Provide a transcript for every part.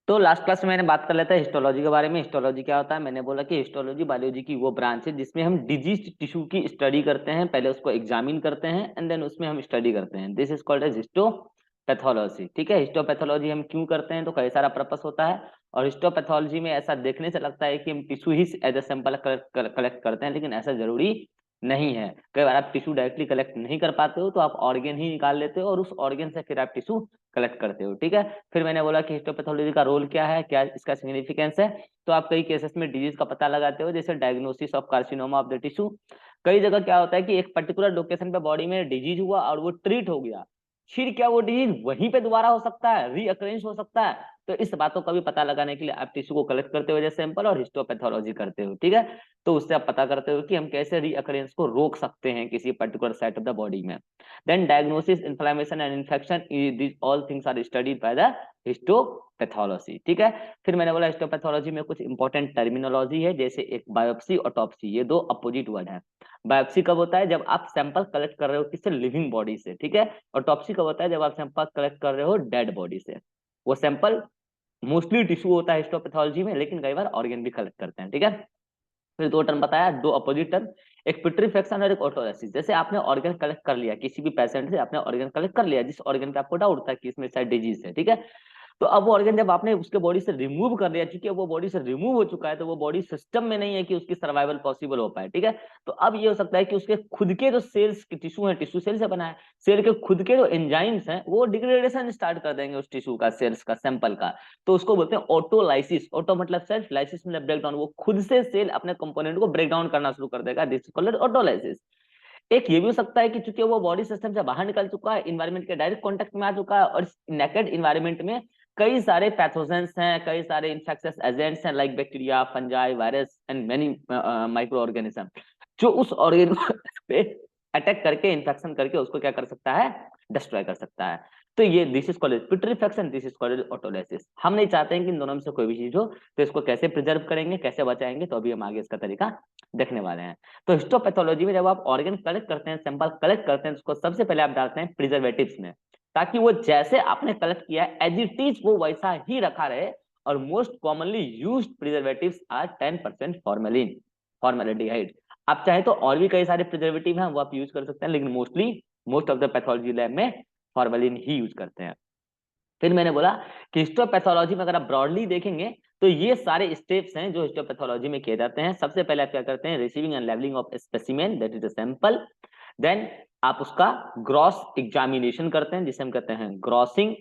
तो last class में मैंने बात कर लेता है हिस्टोलॉजी के बारे में। हिस्टोलॉजी क्या होता है? मैंने बोला कि हिस्टोलॉजी बायोलॉजी की वो ब्रांच है जिसमें हम डिजीज टिश्यू की स्टडी करते हैं, पहले उसको एग्जामिन करते हैं एंड देन उसमें हम स्टडी करते हैं। This is called as histopathology. ठीक है, हिस्टोपैथोलॉजी हम क्यों करते हैं? तो कई सारा पर्पस होता है, और हिस्टोपैथोलॉजी में ऐसा देखने से लगता है कि हम टिश्यू ही एज ए सैंपल कलेक्ट करते हैं, लेकिन ऐसा जरूरी नहीं है। कई बार आप टिश्यू डायरेक्टली कलेक्ट नहीं कर पाते हो तो आप ऑर्गेन ही निकाल लेते हो और उस ऑर्गेन से फिर आप टिश्यू कलेक्ट करते हो। ठीक है, फिर मैंने बोला कि हिस्टोपैथोलॉजी का रोल क्या है, क्या इसका सिग्निफिकेंस है। तो आप कई केसेस में डिजीज का पता लगाते हो, जैसे diagnosis of carcinoma of the tissue. कई जगह क्या होता है कि एक पर्टिकुलर लोकेशन पे बॉडी में डिजीज हुआ और वो ट्रीट हो गया, फिर क्या वो डिजीज वहीं पे दोबारा हो सकता है, रीअकरेंस हो सकता है? तो इस बातों का भी पता लगाने के लिए आप टिश्यू को कलेक्ट करते हो जैसे सैंपल, और हिस्टोपैथोलॉजी करते हो। ठीक है, तो उससे आप पता करते हो कि हम कैसे रीअकरेंस को रोक सकते हैं किसी particular site of the body में। Then diagnosis, inflammation and infection, these all things are studied by the histopathology. ठीक है, फिर मैंने बोला हिस्टोपैथोलॉजी में कुछ इंपॉर्टेंट टर्मिनोलॉजी है, जैसे एक बायोप्सी, ऑटोप्सी, ये दो अपोजिट वर्ड है। बायोप्सी कब होता है? जब आप सैंपल कलेक्ट कर रहे हो किसी लिविंग बॉडी से। ठीक है, ऑटोप्सी कब होता है? जब आप सैंपल कलेक्ट कर रहे हो डेड बॉडी से। वो सैंपल मोस्टली टिश्यू होता है हिस्टोपैथोलॉजी में, लेकिन कई बार ऑर्गन भी कलेक्ट करते हैं। ठीक है, फिर दो टर्म बताया, दो अपोजिट टर्म, एक पिट्रीफेक्शन और एक ऑटोलाइसिस। जैसे आपने ऑर्गन कलेक्ट कर लिया, किसी भी पेशेंट से आपने ऑर्गन कलेक्ट कर लिया जिस ऑर्गन पे आपको डाउट था कि इसमें शायद डिजीज है। ठीक है, तो अब वो ऑर्गन जब आपने उसके बॉडी से रिमूव कर लिया, चूंकि वो बॉडी से रिमूव हो चुका है तो वो बॉडी सिस्टम में नहीं है कि उसकी सर्वाइवल पॉसिबल हो पाए। ठीक है, तो अब ये हो सकता है कि उसके खुद के जो सेल्स के टिश्यू है, टिश्यू सेल से बना है, सेल के खुद के जो एंजाइम्स हैं वो डिग्रेडेशन स्टार्ट कर देंगे उस टिश्यू का, सेल्स का, सैंपल का। तो उसको बोलते हैं ऑटोलाइसिस। ऑटो मतलब सेल्फ, लाइसिस मतलब ब्रेक डाउन, वो खुद से सेल अपने कंपोनेंट को ब्रेक डाउन करना शुरू कर देगा। This is called autolysis. एक ये भी हो सकता है कि चूंकि वो बॉडी सिस्टम से बाहर निकल चुका है, इन्वायरमेंट के डायरेक्ट कांटेक्ट में आ चुका है, और नेकेड इन्वायरमेंट में कई सारे पैथोजेंस हैं, कई सारे इन्फेक्शियस एजेंट्स हैं, like bacteria, fungi, virus and many micro organism, जो उस ऑर्गेन पे अटैक करके, इन्फेक्शन करके उसको क्या कर सकता है? डिस्ट्रॉय कर सकता है। तो ये this is called putrefaction, this is called autolysis. हम नहीं चाहते हैं कि इन दोनों में से कोई भी चीज हो, तो इसको कैसे प्रिजर्व करेंगे, कैसे बचाएंगे, तो अभी हम आगे इसका तरीका देखने वाले हैं। तो हिस्टोपैथोलॉजी में जब आप ऑर्गन कलेक्ट करते हैं, सैंपल कलेक्ट करते हैं, तो उसको सबसे पहले आप डालते हैं प्रिजर्वेटिव्स में, ताकि वो जैसे आपने कलेक्ट किया है एज इट इज वो वैसा ही रखा रहे। और most commonly used preservatives are 10% formalin, formaldehyde. आप चाहे तो और भी कई सारे प्रिजर्वेटिव हैं वो आप यूज कर सकते हैं, लेकिन mostly most of the pathology lab में फॉर्मेलिन ही यूज करते हैं। फिर मैंने बोला कि हिस्टोपैथोलॉजी में अगर आप ब्रॉडली देखेंगे तो ये सारे स्टेप्स हैं जो हिस्टोपैथोलॉजी में किए जाते हैं। सबसे पहले आप क्या करते हैं? Receiving and labelling of specimen, that is a sample. Then आप उसका ग्रॉस एग्जामिनेशन करते हैं जिसे हम कहते हैं ग्रॉसिंग।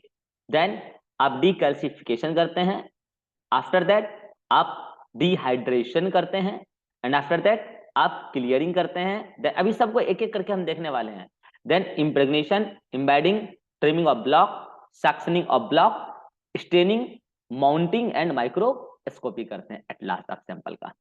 देन आप डीकैल्सिफिकेशन करते हैं। आफ्टर दैट आप डिहाइड्रेशन करते हैं, एंड आफ्टर दैट आप क्लियरिंग करते हैं। अभी सबको एक एक करके हम देखने वाले हैं। Then impregnation, embedding, trimming of block, sectioning of block, staining, mounting and microscopy करते हैं एट लास्ट आप सैंपल का।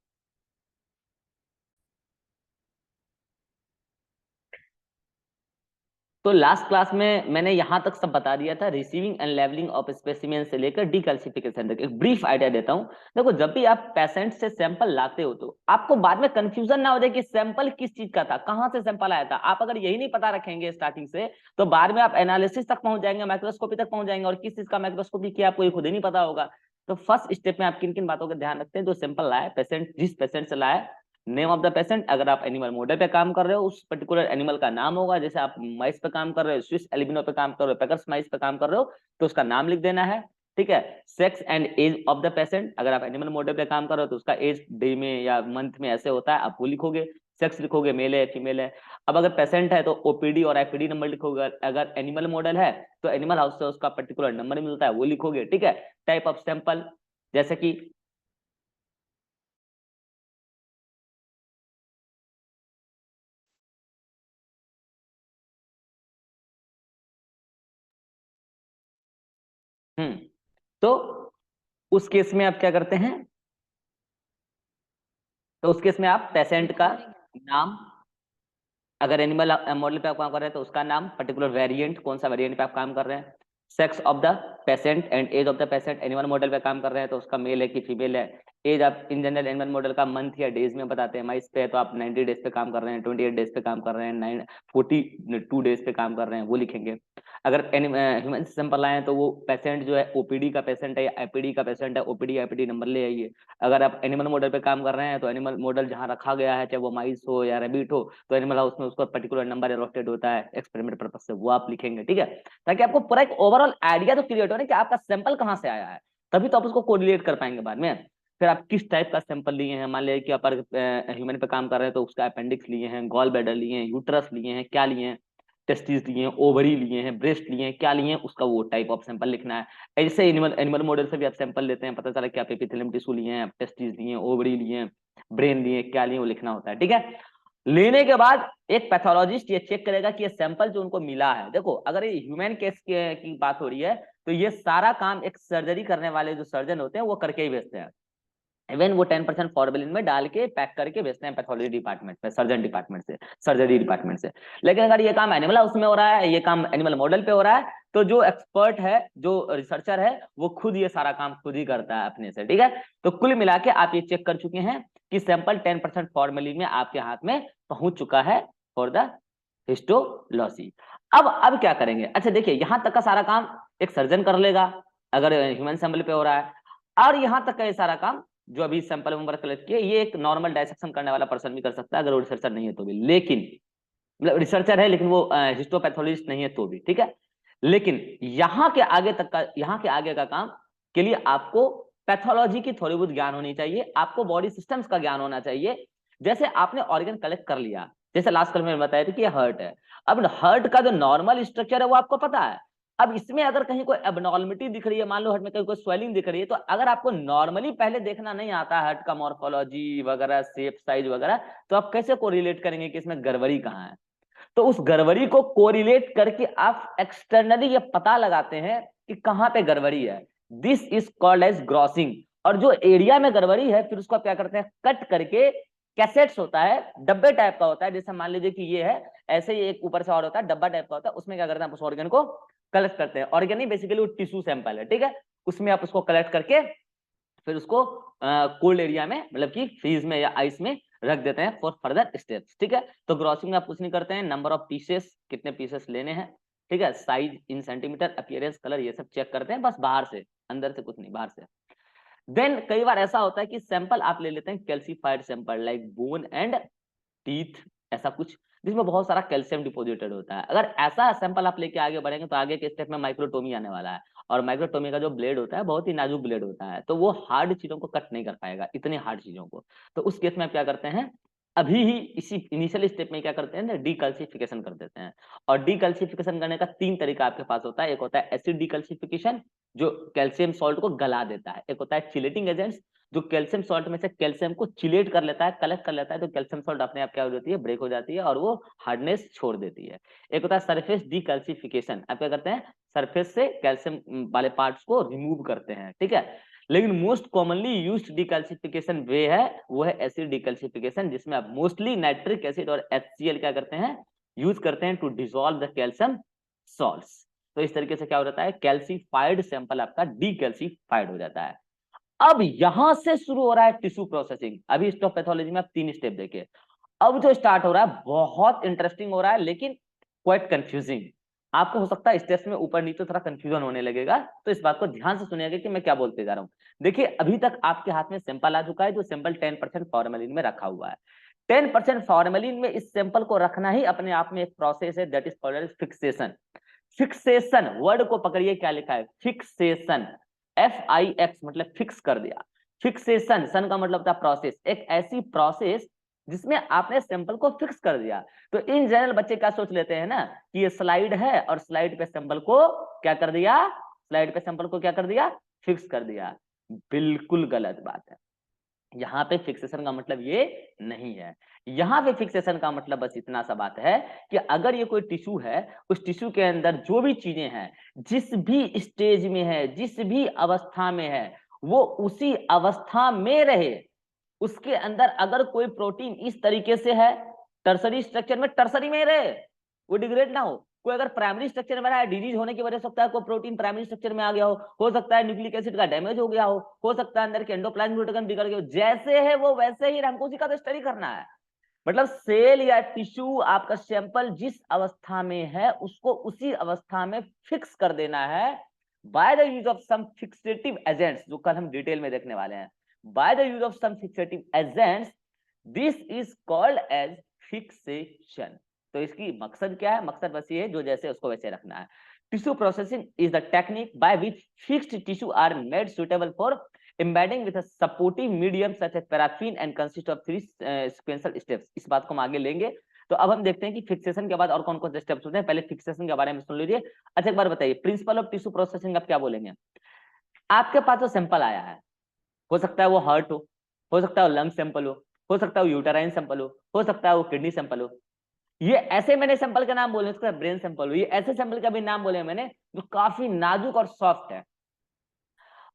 तो लास्ट क्लास में मैंने यहां तक सब बता दिया था, receiving and labelling of specimen से लेकर डीकैल्सिफिकेशन तक। एक ब्रीफ आइडिया देता हूं। देखो, जब भी आप पेशेंट से सैंपल लाते हो तो आपको बाद में कंफ्यूजन ना हो जाए कि सैंपल किस चीज का था, कहां से सैंपल आया था। आप अगर यही नहीं पता रखेंगे स्टार्टिंग से, तो बाद में आप एनालिसिस तक पहुंच जाएंगे, माइक्रोस्कोपी तक पहुंच जाएंगे, और किस चीज का माइक्रोस्कोपी किया आपको खुद ही नहीं पता होगा। तो फर्स्ट स्टेप में आप किन किन बातों का ध्यान रखते हैं? जो सैंपल लाए पेशेंट, जिस पेशेंट से लाए, नेम ऑफ द पेशेंट। अगर आप एनिमल मॉडल पे काम कर रहे हो उस पर्टिकुलर एनिमल का नाम होगा, जैसे आप माइस पे काम कर रहे हो, स्विस एल्बिनो पे काम कर रहे हो, पेकर्स माइस पे काम कर रहे हो, तो उसका नाम लिख देना है। ठीक है, sex and age of the patient. अगर आप एनिमल मॉडल पे काम कर रहे हो तो उसका एज डे में या मंथ में ऐसे होता है, आप वो लिखोगे। सेक्स लिखोगे, मेल है फीमेल है। अब अगर पेशेंट है तो ओपीडी और आईपीडी नंबर लिखोगे। अगर एनिमल मॉडल है तो एनिमल हाउस से उसका पर्टिकुलर नंबर मिलता है, वो लिखोगे। ठीक है, टाइप ऑफ सैंपल, जैसे कि तो उस केस में आप क्या करते हैं? तो उस केस में आप पेशेंट का नाम, अगर एनिमल मॉडल पे आप काम कर रहे हैं तो उसका नाम, पर्टिकुलर वेरिएंट, कौन सा वेरिएंट पे आप काम कर रहे हैं, sex of the patient and age of the patient. Animal model पे काम कर रहे हैं तो उसका मेल है कि फीमेल है, एज आप इन जनरल एनिमल मॉडल का मंथ या डेज में बताते हैं, माइस पे है तो आप 90 डेज पे काम कर रहे हैं, 28 डेज पे काम कर रहे हैं, 42 डेज पे काम कर रहे हैं, वो लिखेंगे। अगर ह्यूमन सैंपल आए तो वो पेशेंट जो है ओपीडी का पेशेंट है या एपीडी का पेशेंट है, ओपीडी एपीडी नंबर ले आइए। अगर आप एनिमल मॉडल पे काम कर रहे हैं तो एनिमल मॉडल जहाँ रखा गया है, चाहे वो माइस हो या रेबिट हो, तो एनिमल हाउस में उसका पर्टिकुलर नंबर अलॉटेड होता है एक्सपेरिमेंट पर्पज से, वो आप लिखेंगे, ठीक है। ताकि आपको पूरा एक ओवरऑल आइडिया तो क्रिएट हो ना कि आपका सैंपल कहाँ से आया है, तभी तो आप उसको कोरिलेट कर पाएंगे बाद में। फिर आप किस टाइप का सैंपल लिए हैं, मान लीजिए कि आप ह्यूमन पे काम कर रहे हैं तो उसका अपेंडिक्स लिए हैं, गॉल ब्लैडर लिए हैं, यूट्रस लिए हैं, क्या लिए हैं, टेस्टिस लिए हैं, ओवरी लिए हैं, ब्रेस्ट लिए हैं, क्या लिए हैं, उसका वो टाइप ऑफ सैंपल लिखना है। ऐसे एनिमल एनिमल मॉडल से भी आप सैंपल लेते हैं, पता चला कि आप एपिथेलियम टिश्यू लिए हैं, टेस्टिस लिए हैं, ओवरी लिए हैं, ब्रेन लिए, क्या लिए, वो लिखना होता है, ठीक है। लेने के बाद एक पैथोलॉजिस्ट ये चेक करेगा कि ये सैंपल जो उनको मिला है, देखो अगर ये ह्यूमन केस की बात हो रही है तो ये सारा काम एक सर्जरी करने वाले जो सर्जन होते हैं वो करके ही भेजते हैं। इवन वो 10% फॉर्मेलिन में डाल के पैक करके भेजते हैं पैथोलॉजी डिपार्टमेंट में, सर्जन डिपार्टमेंट से, सर्जरी डिपार्टमेंट से। लेकिन अगर ये काम एनिमल हाउस में हो रहा है, ये काम एनिमल मॉडल पे हो रहा है, तो जो एक्सपर्ट है, जो रिसर्चर है, वो खुद ये सारा काम खुद ही करता है अपने से, ठीक है। तो कुल मिला के आप ये चेक कर चुके हैं कि सैंपल 10% फॉर्मेलिन में आपके हाथ में पहुंच चुका है फॉर द हिस्टोलॉजी। अब क्या करेंगे, अच्छा देखिए यहां तक का सारा काम एक सर्जन कर लेगा अगर ह्यूमन सैंपल पे हो रहा है, और यहां तक का ये सारा काम जो अभी सैंपल वैम्पल कलेक्ट किए, ये एक नॉर्मल डायसेक्शन करने वाला पर्सन भी कर सकता है अगर वो रिसर्चर नहीं है तो भी, लेकिन मतलब रिसर्चर है लेकिन वो हिस्टोपैथोलॉजिस्ट नहीं है तो भी, ठीक है। लेकिन यहाँ के आगे तक का, यहाँ के आगे का काम के लिए आपको पैथोलॉजी की थोड़ी बहुत ज्ञान होनी चाहिए, आपको बॉडी सिस्टम्स का ज्ञान होना चाहिए। जैसे आपने ऑर्गन कलेक्ट कर लिया, जैसे लास्ट कल में बताया था कि ये हार्ट है, अब हार्ट का जो नॉर्मल स्ट्रक्चर है वो आपको पता है। अब इसमें अगर कहीं कोई एबनॉर्मलिटी दिख रही है, मान लो हार्ट में कहीं कोई स्वेलिंग दिख रही है, तो अगर आपको नॉर्मली पहले देखना नहीं आता हार्ट का मॉर्फोलॉजी वगैरह, शेप साइज वगैरह, तो आप कैसे कोरिलेट करेंगे कि इसमें गड़बड़ी कहाँ है। तो उस गड़बड़ी को कोरिलेट करके आप एक्सटर्नली ये पता लगाते हैं कि कहाँ पे गड़बड़ी है, this is called as grossing. और जो एरिया में गड़बड़ी है फिर उसको आप क्या करते हैं, कट करके, कैसेट्स होता है, डब्बे टाइप का होता है, जैसे मान लीजिए कि ये है, ऐसे ही एक ऊपर से और होता है, डब्बा टाइप का होता है, उसमें क्या करते हैं आप उस ऑर्गन को कलेक्ट करते हैं। ऑर्गन ही बेसिकली वो टिश्यू सैंपल है, ठीक है, उसमें आप उसको कलेक्ट करके फिर उसको कोल्ड एरिया में, मतलब कि फ्रीज में या आइस में रख देते हैं फॉर फर्दर स्टेप्स, ठीक है। तो ग्रॉसिंग में आप कुछ नहीं करते हैं, नंबर ऑफ पीसेस, कितने पीसेस लेने हैं, ठीक है, size in centimetre, appearance, colour, ये सब चेक करते हैं बस बाहर से, अंदर से कुछ नहीं, बाहर से। देन कई बार ऐसा होता है कि सैंपल आप ले लेते हैं calcified sample like bone and teeth, ऐसा कुछ जिसमें बहुत सारा कैल्शियम डिपोजिटेड होता है। अगर ऐसा सैंपल आप लेके आगे बढ़ेंगे तो आगे के स्टेप में माइक्रोटोमी आने वाला है, और माइक्रोटोमी का जो ब्लेड होता है बहुत ही नाजुक ब्लेड होता है, तो वो हार्ड चीजों को कट नहीं कर पाएगा, इतने हार्ड चीजों को। तो उस केस में आप क्या करते हैं, अभी ही इसी इनिशियल स्टेप में क्या करते हैं, डीकैल्सिफिकेशन कर देते हैं। और डीकैल्सिफिकेशन करने का 3 तरीका आपके पास होता है, एक होता है एसिड डीकैल्सिफिकेशन जो कैल्शियम सॉल्ट को गला देता है, एक होता है चिलेटिंग एजेंट्स जो कैल्शियम सॉल्ट में से कैल्शियम को चिलेट कर लेता है, कलेक्ट कर लेता है, तो कैल्शियम सॉल्ट अपने आप क्या हो जाती है, ब्रेक हो जाती है और वो हार्डनेस छोड़ देती है। एक होता है सरफेस डीकैल्सिफिकेशन, आप क्या करते हैं, सरफेस से कैल्शियम वाले पार्ट्स को रिमूव करते हैं, ठीक है। लेकिन most commonly used decalcification way है वो है एसिड डीकैल्सिफिकेशन, जिसमें आप मोस्टली नाइट्रिक एसिड और HCl क्या करते हैं, यूज करते हैं to dissolve the calcium salts. तो इस तरीके से क्या हो जाता है, कैल्सीफाइड सैंपल आपका डीकैल्सीफाइड हो जाता है। अब यहां से शुरू हो रहा है टिश्यू प्रोसेसिंग। अभी हिस्टोपैथोलॉजी में आप 3 स्टेप देखिए, अब जो स्टार्ट हो रहा है बहुत इंटरेस्टिंग हो रहा है लेकिन क्वाइट कंफ्यूजिंग। आपको हो सकता है स्टेप्स में ऊपर नीचे थोड़ा कंफ्यूजन होने लगेगा, तो इस बात को ध्यान से सुनिएगा कि मैं क्या बोलते जा रहा हूं। देखिए अभी तक आपके हाथ में सैंपल आ चुका है, जो सैंपल 10% फॉर्मेलिन में रखा हुआ है। 10% फॉर्मेलिन में इस सैंपल को रखना ही अपने आप में एक प्रोसेस है, that is called fixation. Fixation word को पकड़िए, क्या लिखा है, फिक्सेशन, FIX मतलब फिक्स कर दिया। फिक्सेशन, सन का मतलब था प्रोसेस, एक ऐसी प्रोसेस जिसमें आपने सैंपल को फिक्स कर दिया। तो इन जनरल बच्चे क्या सोच लेते हैं ना कि ये स्लाइड है और स्लाइड पे सैंपल को क्या कर दिया, स्लाइड पे सैंपल को क्या कर दिया, फिक्स कर दिया। बिल्कुल गलत बात है। यहाँ पे फिक्सेशन का मतलब ये नहीं है। यहाँ पे फिक्सेशन का मतलब बस इतना सा बात है कि अगर ये कोई टिश्यू है, उस टिश्यू के अंदर जो भी चीजें हैं, जिस भी स्टेज में है, जिस भी अवस्था में है, वो उसी अवस्था में रहे। उसके अंदर अगर कोई प्रोटीन इस तरीके से है, टर्सरी स्ट्रक्चर में टर्सरी में रहे, वो डिग्रेड ना हो। कोई अगर प्राइमरी स्ट्रक्चर में है, डिजीज होने की वजह से सकता है कोई प्रोटीन प्राइमरी स्ट्रक्चर में आ गया हो सकता है न्यूक्लिक एसिड का डैमेज हो गया हो सकता है अंदर के एंडोप्लाज्मिक रेटिकुलम बिगड़ गया हो, जैसे है वो वैसे ही हमको उसी का तो स्टडी करना है। मतलब सेल या टिश्यू आपका सैंपल जिस अवस्था में है उसको उसी अवस्था में फिक्स कर देना है by the use of some fixative agents, जो कल हम डिटेल में देखने वाले हैं। By the use of some fixative agents, this is called as fixation. तो इसकी मकसद क्या है? मकसद बस ये है जो जैसे उसको वैसे रखना है। Tissue processing is the technique by which fixed tissue are made suitable for embedding with a supportive medium such as paraffin and consist of 3 sequential steps। इस बात को हम आगे लेंगे। तो अब हम देखते हैं कि फिक्सेशन के बाद और कौन कौन से स्टेप्स होते हैं। पहले फिक्सेशन के बारे में सुन लीजिए। अच्छा एक बार बताइए, प्रिंसिपल ऑफ टिश्यू प्रोसेसिंग आप क्या बोलेंगे? आपके पास जो सैंपल आया है, हो सकता है वो हार्ट हो सकता है वो लंग सैंपल हो सकता है वो यूटेराइन सैंपल हो सकता है वो किडनी सैंपल हो। ये ऐसे मैंने सैंपल का नाम बोले, उसका ब्रेन सैंपल हो, ये ऐसे सैंपल का भी नाम बोले मैंने जो काफी नाजुक और सॉफ्ट है।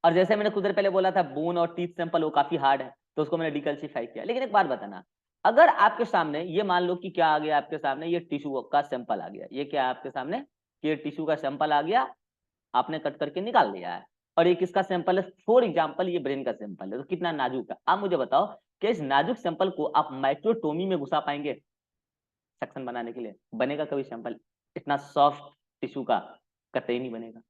और जैसे मैंने कुछ देर पहले बोला था बोन और टीथ सैंपल वो काफी हार्ड है, तो उसको मैंने डिकल्सिफाई किया। लेकिन एक बात बताना, अगर आपके सामने ये मान लो कि क्या आ गया आपके सामने, ये टिश्यू का सैंपल आ गया, ये क्या है आपके सामने, ये टिश्यू का सैंपल आ गया, आपने कट करके निकाल लिया है, और ये किसका सैंपल है? फॉर एग्जाम्पल ये ब्रेन का सैंपल है। तो कितना नाजुक है, आप मुझे बताओ कि इस नाजुक सैंपल को आप माइक्रोटोमी में घुसा पाएंगे सेक्शन बनाने के लिए? बनेगा कभी सैंपल? इतना सॉफ्ट टिश्यू का कतई नहीं बनेगा।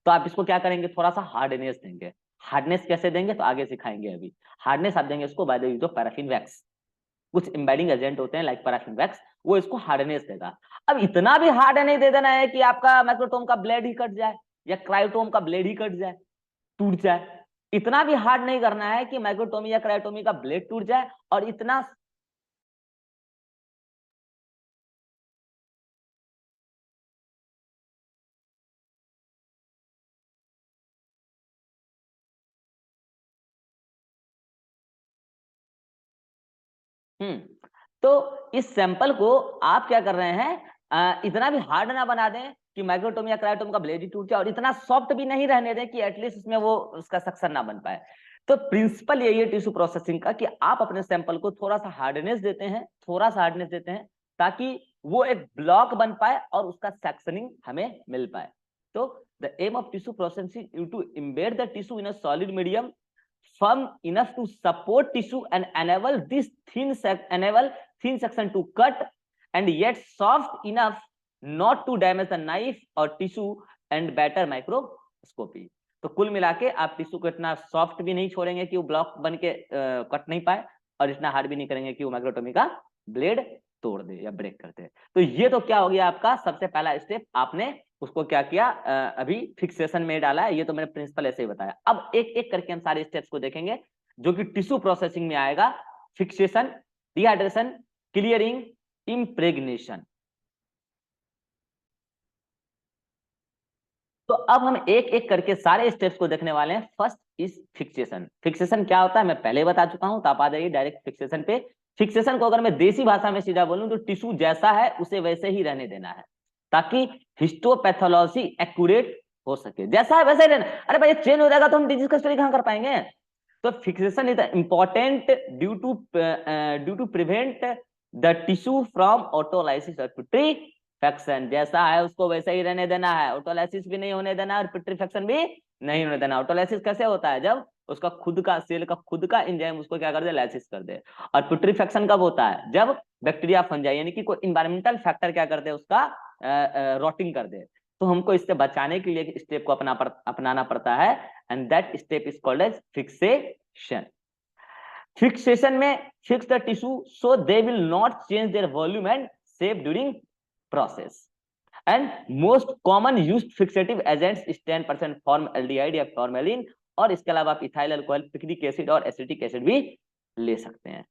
तो आप इसको क्या करेंगे? थोड़ा सा हार्डनेस देंगे। हार्डनेस कैसे देंगे तो आगे सिखाएंगे। अभी हार्डनेस आप देंगे इसको bye the use of paraffin wax. कुछ एम्बेडिंग एजेंट होते हैं लाइक पैराफिन वैक्स, वो इसको हार्डनेस देगा। अब इतना भी हार्ड नहीं दे देना है कि आपका माइक्रोटोम का ब्लेड ही कट जाए या क्रायोटोम का ब्लेड ही कट जाए, टूट जाए। इतना भी हार्ड नहीं करना है कि माइक्रोटोमी या क्रायोटोमी का ब्लेड टूट जाए, और इतना तो इस सैंपल को आप क्या कर रहे हैं, इतना भी हार्ड ना बना दें कि माइक्रोटोम या क्रायोटोम का ब्लेड ही टूट जाए, और इतना सॉफ्ट भी नहीं रहने दें कि एटलीस्ट उसमें वो उसका सक्शन ना बन पाए। तो प्रिंसिपल यही है टिश्यू प्रोसेसिंग का कि आप अपने सैंपल को थोड़ा सा हार्डनेस देते हैं, थोड़ा सा हार्डनेस देते हैं, ताकि वो एक ब्लॉक बन पाए और उसका सेक्शनिंग हमें मिल पाए। तो the aim of tissue processing is to embed the tissue in a solid medium firm enough to support tissue and enable this thin section to cut, and yet soft enough not to damage the knife or tissue and better microscopy। तो कुल मिला के आप tissue को इतना soft भी नहीं छोड़ेंगे कि वो ब्लॉक बन के कट नहीं पाए, और इतना हार्ड भी नहीं करेंगे कि वो माइक्रोटोमी का ब्लेड तोड़ दे या ब्रेक कर दे। तो ये तो क्या हो गया आपका सबसे पहला स्टेप, आपने उसको क्या किया, अभी फिक्सेशन में डाला है। ये तो मैंने प्रिंसिपल ऐसे ही बताया। अब एक एक करके हम सारे स्टेप्स को देखेंगे जो कि टिश्यू प्रोसेसिंग में आएगा। Fixation, dehydration, clearing, impregnation. तो अब हम एक एक करके सारे स्टेप्स को देखने वाले हैं। First is fixation. फिक्सेशन क्या होता है मैं पहले बता चुका हूं, तो आप आ जाइए डायरेक्ट फिक्सेशन पे। फिक्सेशन को अगर मैं देसी भाषा में सीधा बोलूं तो टिश्यू जैसा है उसे वैसे ही रहने देना है, ताकि हिस्टोपैथोलॉजी एक्यूरेट हो सके। जैसा है वैसे ही रहना। अरे भाई चेंज हो जाएगा तो हम डिजीज का स्टडी कहां कर पाएंगे? तो fixation is important due to prevent the tissue from autolysis और पुट्रीफैक्शन। जैसा है उसको वैसे ही रहने देना है, ऑटोलाइसिस भी नहीं होने देना और पुट्रीफैक्शन भी नहीं होने देना। ऑटोलाइसिस कैसे होता है? जब उसका खुद का सेल का खुद का एंजाइम उसको क्या कर दे, लाइसिस कर दे। और पुट्रीफैक्शन कब होता है? जब बैक्टीरिया फंजाई यानी कि कोई इन्वायरमेंटल फैक्टर क्या कर दे, उसका रॉटिंग कर दे। तो हमको इससे बचाने के लिए स्टेप को अपनाना पड़ता है, and that step is called as fixation. Fixation में fix the tissue so they will not change their volume and shape during process. And most common used fixative agents is 10% formaldehyde या formalin, और इसके अलावा आप ethyl alcohol, picric acid और acetic acid भी ले सकते हैं।